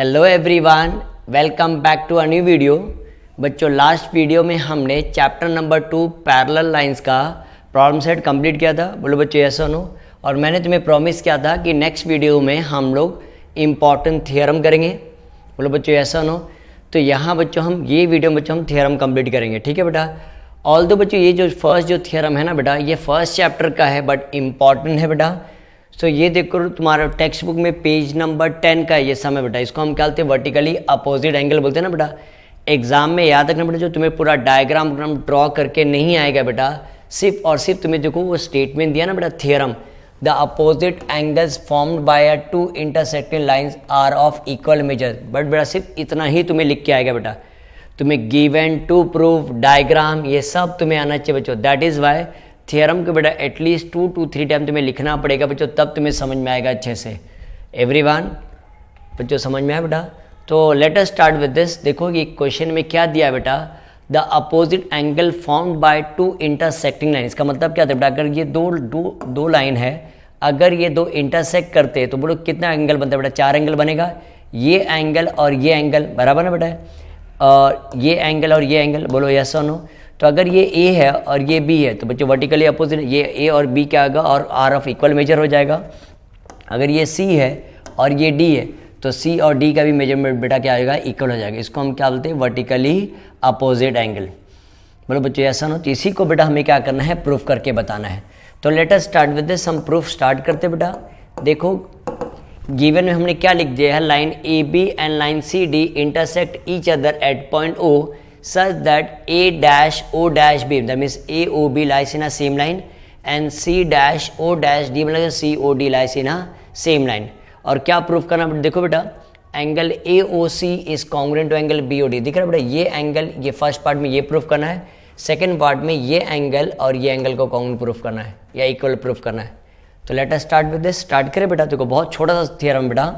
Hello everyone, welcome back to a new video. बच्चों, last video में हमने chapter number 2 parallel lines का problem set complete किया था। बोलो बच्चों यस और नो। और मैंने तुम्हें प्रॉमिस किया था कि नेक्स्ट वीडियो में हम लोग इम्पॉर्टेंट थियरम करेंगे। बोलो बच्चों यस और नो। तो यहाँ बच्चों हम ये वीडियो में बच्चों हम थियरम कंप्लीट करेंगे, ठीक है बेटा। ऑल्दो बच्चों ये जो फर्स्ट जो थियरम है ना बेटा, ये फर्स्ट चैप्टर का है बट इम्पॉर्टेंट है बेटा। तो ये देखो तुम्हारा टेक्स्ट बुक में पेज नंबर 10 का ये सम है बेटा। इसको हम क्या बोलते हैं, वर्टिकली अपोजिट एंगल बोलते हैं ना बेटा। एग्जाम में याद रखना बेटा, जो तुम्हें पूरा डायग्राम ड्रॉ करके नहीं आएगा बेटा, सिर्फ और सिर्फ तुम्हें देखो वो स्टेटमेंट दिया ना बेटा, theorem the opposite angles formed by a two intersecting lines are of equal measure. But बेटा सिर्फ इतना ही तुम्हें लिख के आएगा बेटा। तुम्हें गिवन, टू प्रूफ, डायग्राम ये सब तुम्हें आना चाहिए बच्चों। दैट इज वाई थियरम को बेटा एटलीस्ट 2 to 3 टाइम तुम्हें लिखना पड़ेगा बच्चों, तब तुम्हें समझ में आएगा अच्छे से। एवरीवन बच्चों समझ में आया बेटा। तो let us start with this. देखो ये क्वेश्चन में क्या दिया बेटा, the opposite angle formed by two intersecting line. इसका मतलब क्या था बेटा, अगर ये दो लाइन है, अगर ये दो इंटरसेक्ट करते तो बोलो कितना एंगल बनता है बेटा, 4 एंगल बनेगा। ये एंगल और ये एंगल बराबर ना बेटा, और ये एंगल और ये एंगल, बोलो यस और नो। तो अगर ये ए है और ये बी है तो बच्चों वर्टिकली अपोजिट ये ए और बी क्या आएगा, और आर ऑफ इक्वल मेजर हो जाएगा। अगर ये सी है और ये डी है तो सी और डी का भी मेजरमेंट बेटा क्या आएगा, इक्वल हो जाएगा। इसको हम क्या बोलते हैं, वर्टिकली अपोजिट एंगल। बोलो बच्चों ऐसा ना। तो इसी को बेटा हमें क्या करना है, प्रूफ करके बताना है। तो let us start with this. हम प्रूफ स्टार्ट करते बेटा। देखो गिवन में हमने क्या लिख दिया है, line A B and line C D intersect each other at point O such that A dash O dash B, that means A O B lies in a same line and C dash O dash D मतलब C O D lies in a same line। और क्या proof करना बेटा, देखो बेटा angle A O C is congruent to angle B O D। दिख रहा है बेटा, ये एंगल, ये फर्स्ट पार्ट में ये प्रूफ करना है, सेकंड पार्ट में ये एंगल और ये एंगल को कॉन्ग्रुएंट प्रूफ करना है या इक्वल प्रूफ करना है। तो let us start with this. Start करें बेटा। देखो बहुत छोटा सा थियरम बेटा।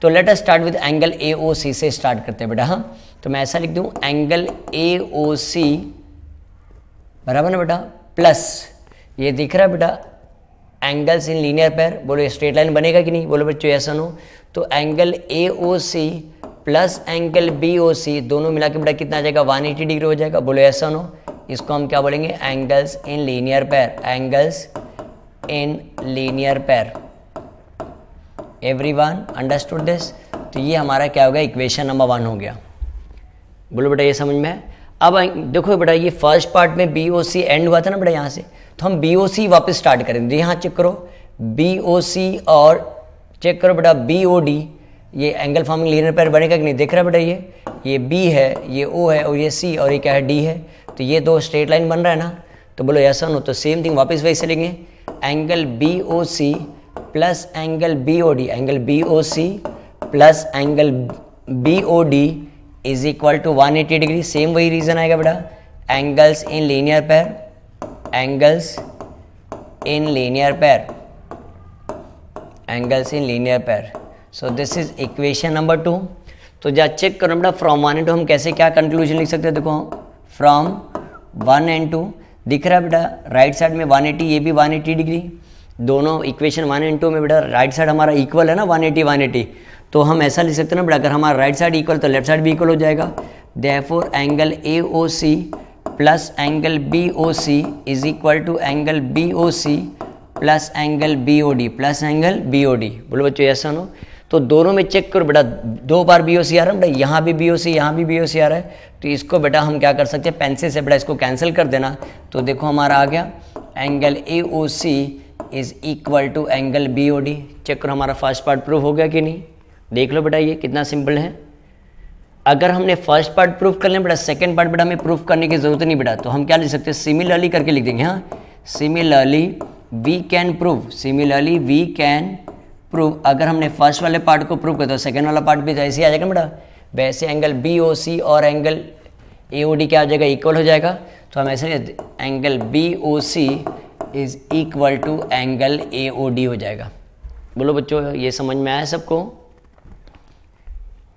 तो let us start with angle A O C से स्टार्ट करते हैं बेटा। हाँ, तो मैं ऐसा लिख दूं, एंगल ए ओ सी बराबर ना बेटा, प्लस ये दिख रहा है बेटा एंगल्स इन लीनियर पेयर। बोलो स्ट्रेट लाइन बनेगा कि नहीं, बोलो बच्चों ऐसा नो। तो angle A O C plus angle B O C दोनों मिला के बेटा कितना आ जाएगा, 180 डिग्री हो जाएगा। बोलो ऐसा नो। इसको हम क्या बोलेंगे, angles in linear pair, angles in linear pair. Everyone understood this. तो ये हमारा क्या हो गया, इक्वेशन नंबर 1 हो गया। बोलो बेटा ये समझ में है। अब देखो बेटा ये फर्स्ट पार्ट में बी ओ सी एंड हुआ था ना बेटा यहाँ से, तो हम बी ओ सी वापस स्टार्ट करेंगे। यहाँ चेक करो बी ओ सी और चेक करो बेटा बी ओ डी, ये एंगल फॉर्मिंग लीनियर पेयर बनेगा कि नहीं। देख रहा है बेटा ये बी है, ये ओ है और ये सी और ये क्या है, डी है। तो ये दो स्ट्रेट लाइन बन रहा है ना। तो बोलो ऐसा नो। तो सेम थिंग वापस वैसे लेंगे, angle B O C plus angle B O D, angle B O C plus angle B O D is equal to 180 degree. Same वही रीजन आएगा बेटा, angles in linear pair, angles in linear pair, angles in linear pair. So this is equation number 2। तो जा check करो बेटा, from 1 and 2 हम कैसे क्या कंक्लूजन लिख सकते हैं। देखो फ्रॉम 1 and 2 दिख रहा है बेटा, राइट साइड में 180, ये भी 180 डिग्री। दोनों इक्वेशन 1 and 2 में बेटा राइट साइड हमारा इक्वल है ना, 180 180। तो हम ऐसा लिख सकते हैं ना बेटा, अगर हमारा राइट साइड इक्वल तो लेफ्ट साइड भी इक्वल हो जाएगा। Therefore angle A O C plus angle B O C is equal to angle B O C plus angle B O D plus angle B O D. बोलो बच्चों ऐसा no. तो दोनों में check करो बेटा, 2 बार बी ओ सी आ रहा है बेटा, यहाँ भी बी ओ सी, यहाँ भी बी ओ सी आ रहा है। तो इसको बेटा हम क्या कर सकते हैं, पेंसिल से बेटा इसको कैंसिल कर देना। तो देखो हमारा आ गया angle A O C is equal to angle B O D. Check करो हमारा फर्स्ट पार्ट प्रूफ हो गया कि नहीं। देख लो बेटा ये कितना सिंपल है। अगर हमने फर्स्ट पार्ट प्रूफ कर लिया बेटा, सेकंड पार्ट बेटा हमें प्रूफ करने की जरूरत नहीं बेटा। तो हम क्या लिख सकते हैं, सिमिलरली करके लिख देंगे। हाँ, similarly we can prove, similarly we can prove. अगर हमने फर्स्ट वाले पार्ट को प्रूव किया तो सेकंड वाला पार्ट भी ऐसे ही आ जाएगा बेटा। वैसे एंगल बी ओ सी और एंगल ए ओ डी क्या हो जाएगा, इक्वल हो जाएगा। तो हम ऐसे angle B O C is equal to angle A O D हो जाएगा। बोलो बच्चों ये समझ में आया सबको।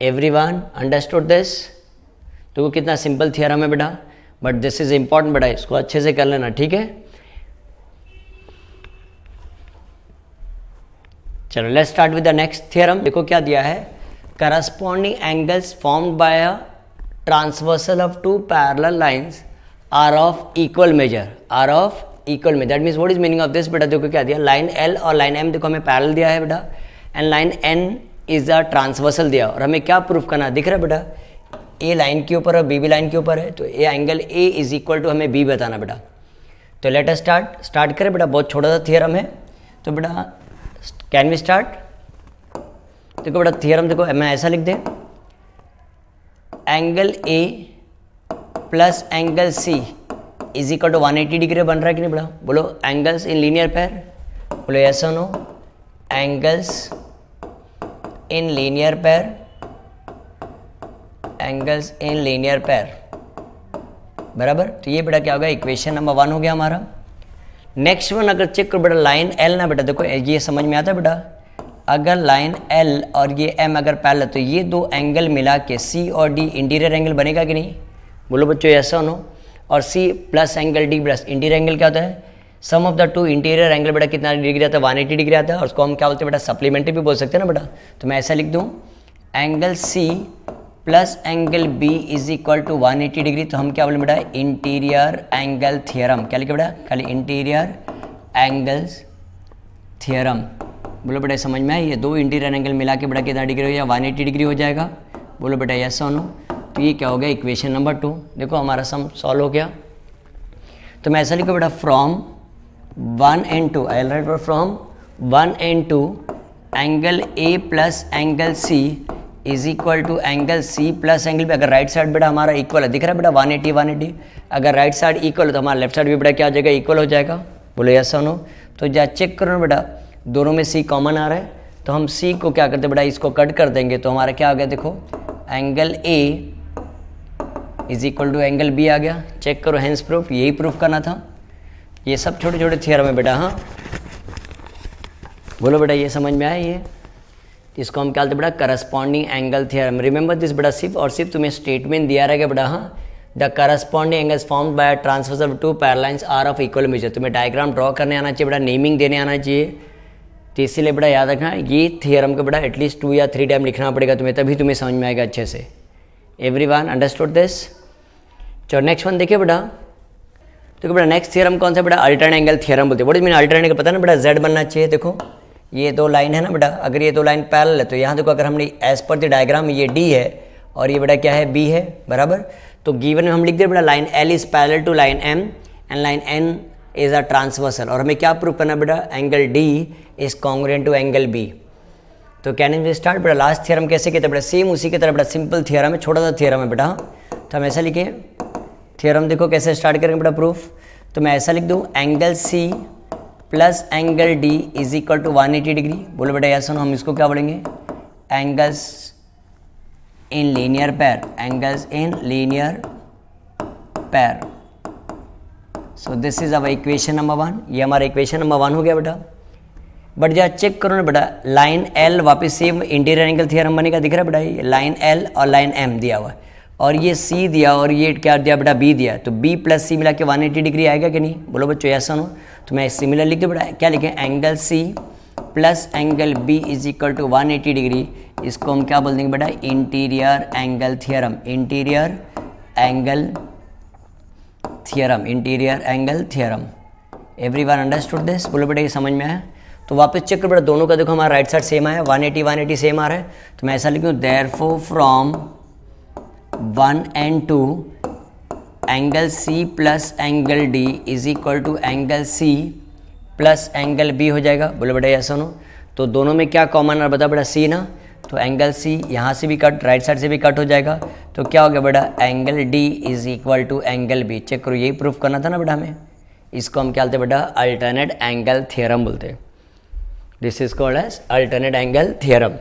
Everyone understood this. तो कितना सिंपल थियरम है बेटा, बट दिस इज इंपॉर्टेंट बेटा, इसको अच्छे से कर लेना, ठीक है। चलो let's start with the next theorem. देखो क्या दिया है, corresponding angles formed by a transversal of two parallel lines are of equal measure, are of equal measure. That means what is meaning of this बेटा, देखो क्या दिया, line L और line M देखो हमें पैरेलल दिया है बेटा, and line N is a transversal दिया, और हमें क्या प्रूफ करना दिख रहा है बेटा, ए लाइन के ऊपर और बी भी लाइन के ऊपर है, तो A angle A is equal to हमें बी बताना बेटा। तो लेट अस स्टार्ट करें बेटा, बहुत छोटा सा थियरम है, तो बेटा कैन वी स्टार्ट। देखो बेटा थियरम देखो मैं ऐसा लिख दें, angle A plus angle C is equal to 180 degree बन रहा है कि नहीं बेटा, बोलो एंगल्स इन लीनियर पेयर, बोलो यस और no, angles in linear pair, angles in linear pair बराबर। तो ये बेटा क्या होगा, इक्वेशन नंबर 1 हो गया हमारा। नेक्स्ट वन अगर चेक करो बेटा, लाइन एल ना बेटा, देखो ये समझ में आता है बेटा, अगर लाइन एल और ये एम अगर पैरेलल तो ये दो एंगल मिला के सी और डी इंटीरियर एंगल बनेगा कि नहीं, बोलो बच्चों यस और नो। और C plus angle D plus interior angle क्या होता है, sum of the two interior angle बेटा कितना डिग्री आता है, 180 डिग्री आता है, और उसको हम क्या बोलते हैं बेटा, सप्लीमेंट्री भी बोल सकते हैं ना बेटा। तो मैं ऐसा लिख दूँ, angle C plus angle B is equal to 180 degree, तो हम क्या बोले बेटा, इंटीरियर एंगल थियरम। क्या लिखे बेटा, खाली इंटीरियर एंगल्स थियरम। बोलो बेटा समझ में आए, ये दो इंटीरियर एंगल मिला के बेटा कितना डिग्री हो जाएगा, 180 डिग्री हो जाएगा, बोलो बेटा यस और नो। तो ये क्या हो गया, इक्वेशन नंबर 2। देखो हमारा सम सॉल्व हो गया। तो मैं ऐसा लिखो बेटा, from 1 and 2, I write from 1 and 2 angle A plus angle C is equal to angle C plus angle पे, अगर राइट साइड बेटा हमारा इक्वल है, दिख रहा है बेटा 180, अगर राइट साइड इक्वल है तो हमारा लेफ्ट साइड भी बेटा क्या हो जाएगा, इक्वल हो जाएगा, बोलो यस और नो। तो जा चेक करो बेटा, दोनों में सी कॉमन आ रहा है, तो हम सी को क्या करते बेटा, इसको कट कर देंगे, तो हमारा क्या आ गया, देखो angle A is equal to angle B आ गया। चेक करो, हेंस प्रूफ, यही प्रूफ करना था। ये सब छोटे छोटे थियरम है बेटा, हाँ बोलो बेटा ये समझ में आया ये। इसको हम क्या बोलते बेटा, corresponding angle theorem. Remember this बेटा, सिर्फ और सिर्फ तुम्हें स्टेटमेंट दिया रहेगा बेटा, हाँ the corresponding angles formed by transversal of two parallel lines are of equal measure. तुम्हें डायग्राम ड्रॉ करने आना चाहिए बेटा, नेमिंग देने आना चाहिए। तो इसीलिए बेटा याद रखना, ये थियरम को बेटा एटलीस्ट 2 या 3 टाइम लिखना पड़ेगा तुम्हें, तभी तुम्हें समझ में आएगा अच्छे से। Everyone understood this. चलो नेक्स्ट वन देखिए बेटा, तो बेटा नेक्स्ट थियरम कौन सा बेटा, अल्टरनेट एंगल थियरम बोलते हैं। What is mean alternate angle, पता ना बेटा, जेड बनना चाहिए। देखो ये दो लाइन है ना बेटा, अगर ये दो लाइन पैरेलल है तो यहाँ देखो, अगर हमने एज पर द डायग्राम ये डी है और ये बेटा क्या है, बी है बराबर। तो गिवन में हम लिख दे बेटा, line L is parallel to line M and line N is a transversal, और हमें क्या प्रूव करना बेटा, angle D is congruent to angle B. तो कैन वी स्टार्ट बेटा, लास्ट थियरम कैसे कहते हैं बेटा, सेम उसी की तरह बेटा, सिंपल थियरम है, छोटा सा थियरम है बेटा। तो हम ऐसा लिखे, थियरम देखो कैसे स्टार्ट करेंगे बेटा प्रूफ। तो मैं ऐसा लिख दूँ, angle C plus angle D is equal to 180 degree. बोलो बेटा यस सुनो, हम इसको क्या बोलेंगे, angles in linear pair, angles in linear pair. So this is our equation number 1। ये हमारा इक्वेशन नंबर 1 हो गया बेटा। बट जहाँ चेक करो ना बेटा, लाइन एल वापस सेम इंटीरियर एंगल थियरम बनेगा, दिख रहा है बेटा, ये लाइन एल और लाइन एम दिया हुआ है, और ये सी दिया और ये क्या दिया बेटा, बी दिया, तो बी प्लस सी मिला के 180 डिग्री आएगा कि नहीं, बोलो बच्चों ऐसा हो। तो मैं सिमिलर लिख दूँ बेटा, क्या लिखें, angle C plus angle B is equal to 180 degree. इसको हम क्या बोल देंगे बेटा, interior angle theorem, interior angle theorem, interior angle theorem. Everyone understood this, बोलो बेटा ये समझ में आया। तो वापस चेक करो बेटा, दोनों का देखो हमारा राइट साइड सेम आया, 180 सेम आ रहा है। तो मैं ऐसा लिखूँ, therefore from 1 and 2 angle C plus angle D is equal to angle C plus angle B हो जाएगा। बोलो बेटा ऐसा सुनो, तो दोनों में क्या कॉमन है बता बेटा, सी ना, तो एंगल सी यहाँ से भी कट, राइट साइड से भी कट हो जाएगा, तो क्या हो गया बेटा, angle D is equal to angle B. Check करो, यही प्रूफ करना था ना बेटा हमें। इसको हम क्या बोलते बेटा, अल्टरनेट एंगल थियरम बोलते हैं। This is called as alternate angle theorem.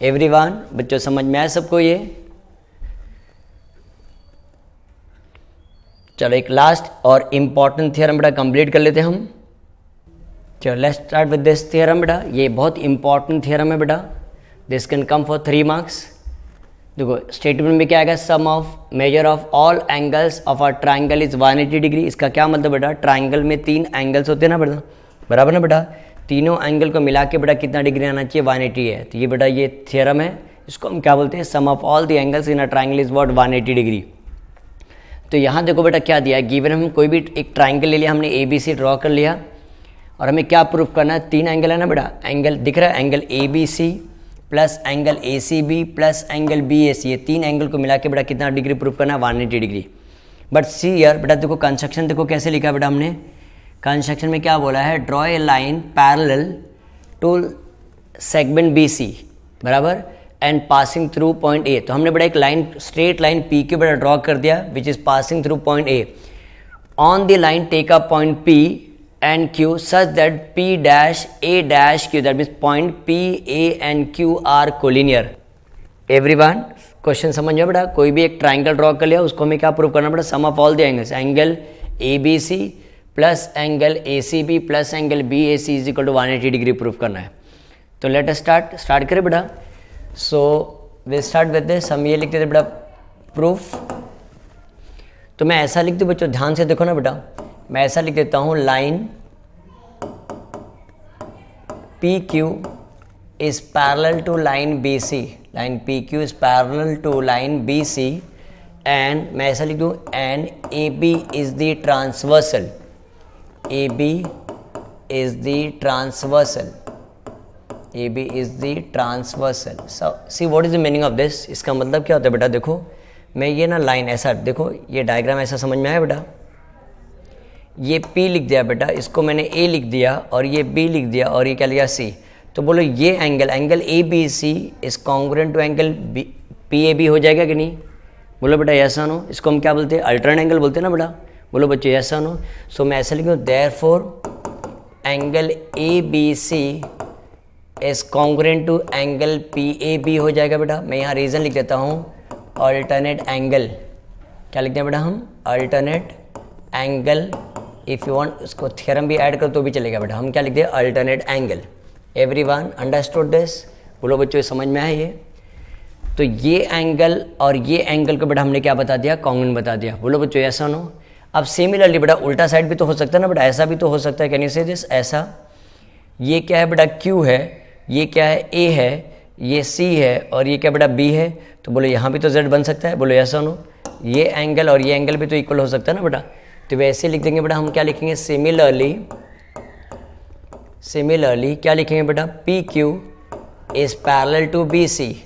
Everyone बच्चों समझ में आया सबको ये। चलो एक लास्ट और इम्पॉर्टेंट थियरम बेटा कंप्लीट कर लेते हैं हम। चलो let's start with this theorem बेटा, ये बहुत इंपॉर्टेंट थियरम है बेटा, this can come for 3 marks. देखो स्टेटमेंट में क्या आएगा, sum of measure of all angles of a triangle is 180 degree. इसका क्या मतलब बेटा, ट्राइंगल में 3 एंगल्स होते हैं ना बेटा, बराबर ना बेटा, तीनों एंगल को मिला के बेटा कितना डिग्री आना चाहिए, 180 है। तो ये बेटा ये थ्योरम है, इसको हम क्या बोलते हैं, sum of all the angles in a triangle is what 180 degree. तो यहाँ देखो बेटा क्या दिया है, गिवन हम कोई भी एक ट्राइंगल ले लिया, हमने ए बी सी ड्रॉ कर लिया और हमें क्या प्रूफ करना है, 3 एंगल है ना बेटा, एंगल दिख रहा है, angle A B C plus angle A C B plus angle B A C, ये 3 एंगल को मिला के बेटा कितना डिग्री प्रूफ करना है, 180 डिग्री। बट सी यार बेटा देखो कंस्ट्रक्शन देखो कैसे लिखा बेटा हमने, कंस्ट्रक्शन में क्या बोला है, draw a line parallel to segment B C बराबर and passing through point A. तो हमने बेटा एक लाइन स्ट्रेट लाइन पी के बेटा ड्रॉ कर दिया which is passing through point A. On the line take a point P and Q such that P dash A dash Q, that means point P A and Q are collinear। Everyone question समझ में बेटा, कोई भी एक triangle draw कर लिया, उसको हमें क्या प्रूव करना बेटा, sum of all the angles, angle A B C plus angle A C B plus angle B A C is equal to 180 degree prove करना है। तो लेट अस स्टार्ट करें बेटा। So we start with this, हम ये लिखते थे बेटा प्रूफ। तो मैं ऐसा लिख दूँ बच्चों, ध्यान से देखो ना बेटा, मैं ऐसा लिख देता हूँ, line P Q is parallel to line B C, line P Q is parallel to line B C and मैं ऐसा लिख दूँ, and A B is the transversal, A B is the transversal, A B is the transversal. See what is the meaning of this, इसका मतलब क्या होता है बेटा, देखो मैं ये ना लाइन ऐसा, देखो ये डायग्राम ऐसा समझ में आया बेटा, ये P लिख दिया बेटा, इसको मैंने A लिख दिया और ये B लिख दिया और ये क्या लिया C। तो बोलो ये angle A B C is congruent to angle P A B हो जाएगा कि नहीं, बोलो बेटा यस और नो। इसको हम क्या बोलते हैं, अल्टरनेट एंगल बोलते हैं ना बेटा, बोलो बच्चे यस और नो। सो मैं ऐसा लिखूँ, therefore angle A B C is congruent to angle P A B हो जाएगा बेटा। मैं यहाँ रीज़न लिख देता हूँ, अल्टरनेट एंगल, क्या लिखते हैं बेटा हम, alternate angle. If you want उसको थ्योरम भी ऐड कर तो भी चलेगा बेटा, हम क्या लिखते हैं, alternate angle. Everyone understood this, बोलो बच्चों समझ में आया ये। तो ये एंगल और ये एंगल को बेटा हमने क्या बता दिया, कॉन्ग्रुएंट बता दिया, बोलो बच्चों ऐसा नो। अब सिमिलरली बेटा उल्टा साइड भी तो हो सकता है ना बेटा, ऐसा भी तो हो सकता है, कैन यू से दिस, ऐसा, ये क्या है बेटा Q है, ये क्या है A है, ये C है और ये क्या बेटा B है। तो बोलो यहाँ भी तो Z बन सकता है, बोलो ऐसा नो। ये एंगल और ये एंगल भी तो इक्वल हो सकता है ना बेटा। तो वैसे लिख देंगे बेटा, हम क्या लिखेंगे, सिमिलरली क्या लिखेंगे बेटा, P Q is parallel to B C.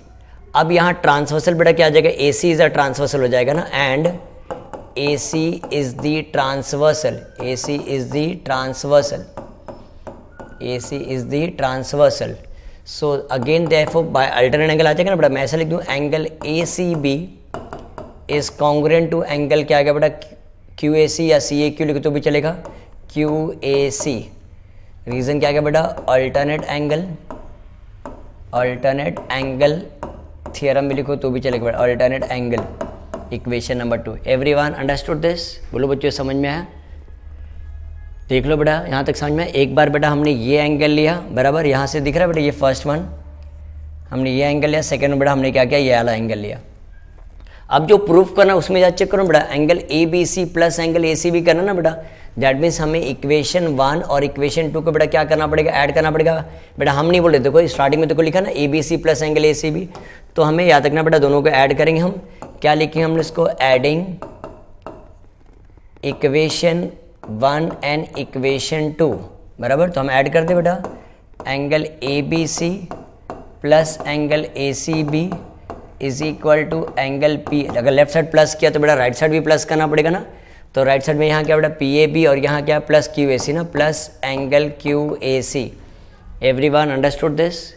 अब यहाँ ट्रांसवर्सल बेटा क्या आ जाएगा, ए सी इज अ ट्रांसवर्सल हो जाएगा ना, and A C is the transversal, A C is the transversal, A C is the transversal. So again therefore by alternate angle आ जाएगा ना बेटा, मैं ऐसा लिख दूँ, angle A C B is congruent to angle क्या आ गया बेटा, क्यू ए सी या सी ए क्यू लिखो तो भी चलेगा, क्यू ए सी। रीज़न क्या गया बेटा, अल्टरनेट एंगल थियरम भी लिखो तो भी चलेगा बेटा, alternate angle, equation number 2। Everyone understood this, बोलो बच्चों समझ में आया, देख लो बेटा यहाँ तक समझ में। एक बार बेटा हमने ये एंगल लिया बराबर, यहाँ से दिख रहा है बेटा, ये फर्स्ट वन हमने ये एंगल लिया, सेकेंड बेटा हमने क्या किया, ये वाला एंगल लिया। अब जो प्रूफ करना उसमें जा चेक करो बेटा, angle A B C plus angle A C B करना ना बेटा, दैट मीन्स हमें इक्वेशन 1 और इक्वेशन 2 को बेटा क्या करना पड़ेगा, ऐड करना पड़ेगा बेटा। हम नहीं बोले, देखो स्टार्टिंग में देखो लिखा ना A B C plus angle A C B, तो हमें याद रखना बेटा दोनों को ऐड करेंगे हम, क्या लिखेंगे हमने इसको, एडिंग इक्वेशन 1 एंड इक्वेशन 2 बराबर। तो हम ऐड करते बेटा, angle A B C plus angle A C B is equal to angle P. अगर लेफ्ट साइड प्लस किया तो बेटा राइट साइड भी प्लस करना पड़ेगा ना, तो राइट साइड में यहाँ क्या बेटा पी ए बी और यहाँ क्या प्लस क्यू ए सी ना, plus angle Q A C. Everyone understood this,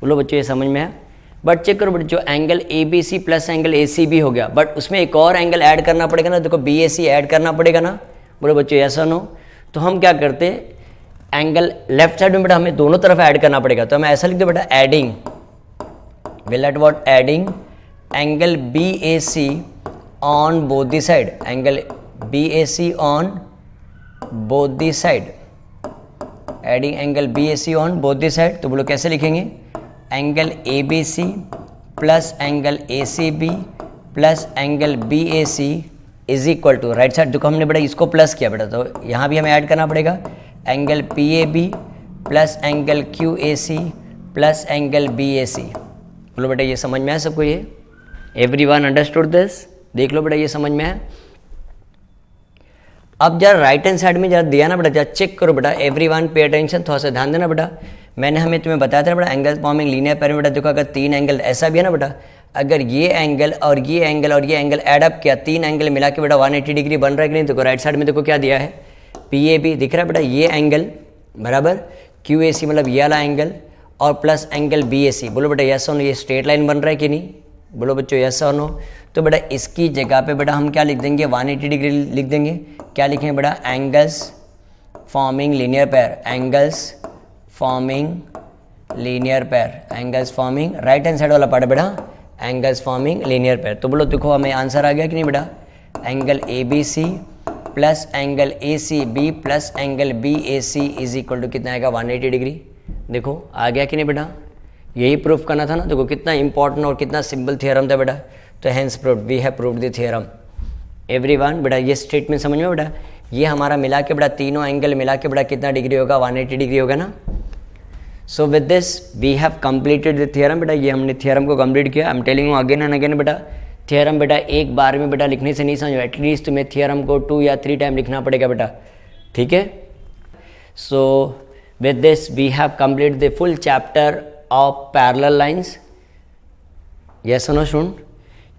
बोलो बच्चों ये समझ में है। बट चेक करो बच्चों, angle A B C plus angle A C B हो गया, बट उसमें एक और एंगल ऐड करना पड़ेगा ना, देखो बी ए सी ऐड करना पड़ेगा ना, बोलो बच्चों ऐसा नो। तो हम क्या करते, एंगल लेफ्ट साइड में बेटा हमें दोनों तरफ ऐड करना पड़ेगा, तो हमें ऐसा लिख दो बेटा, adding will at what, adding angle BAC on both the side, angle BAC on both the side, adding angle BAC on both the side। तो बोलो कैसे लिखेंगे, angle ABC plus angle ACB plus angle BAC is equal to, right side देखो हमने बेटा इसको plus किया बेटा, तो यहाँ भी हमें ऐड करना पड़ेगा, angle PAB plus angle QAC plus angle BAC। बोलो बेटा ये समझ में है सबको? ये एवरीवन अंडरस्टूड दिस? देख लो बेटा ये समझ में है। अब जरा राइट हैंड साइड में जरा दिया ना बेटा, जरा चेक करो बेटा, एवरीवन पे अटेंशन, थोड़ा सा ध्यान देना बेटा। मैंने हमें तुम्हें बताया था बेटा एंगल फॉर्मिंग लीनियर पैर में बेटा, देखो अगर 3 एंगल ऐसा भी है ना बेटा, अगर ये एंगल और ये एंगल और ये एंगल एडअप किया, 3 एंगल मिला के बेटा 180 डिग्री बन रहा है कि नहीं? देखो राइट साइड में देखो क्या दिया है, PAB दिख रहा है बेटा, ये एंगल बराबर QAC मतलब ये वाला एंगल और प्लस एंगल BAC। बोलो बेटा यस और नो, ये स्ट्रेट लाइन बन रहा है कि नहीं? बोलो बच्चों यस और नो। तो बेटा इसकी जगह पे बेटा हम क्या लिख देंगे? 180 डिग्री लिख देंगे। क्या लिखेंगे बेटा? एंगल्स फॉर्मिंग लीनियर पैर, एंगल्स फॉर्मिंग लीनियर पैर, angles forming right hand side वाला पार्ट है बेटा, एंगल्स फॉर्मिंग लीनियर पैर। तो बोलो देखो हमें आंसर आ गया कि नहीं बेटा? Angle ABC plus angle ACB plus angle BAC is equal to कितना आएगा? 180 डिग्री। देखो आ गया कि नहीं बेटा? यही प्रूफ करना था ना। देखो कितना इंपॉर्टेंट और कितना सिंपल थ्योरम था बेटा। तो hence proved, we have proved the theorem. Everyone बेटा ये स्टेटमेंट समझ में बेटा, ये हमारा मिला के बेटा तीनों एंगल मिला के बेटा कितना डिग्री होगा? 180 डिग्री होगा ना। So with this we have completed the theorem बेटा, ये हमने थ्योरम को कंप्लीट किया। I am telling you again and again बेटा, थ्योरम बेटा एक बार में बेटा लिखने से नहीं समझो, एटलीस्ट तुम्हें थ्योरम को 2 या 3 टाइम लिखना पड़ेगा बेटा, ठीक है। So with this we have complete the full chapter of parallel lines. Yes और नो स्टूडेंट?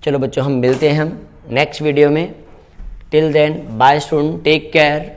चलो बच्चों हम मिलते हैं हम नेक्स्ट वीडियो में। Till then bye student, take care.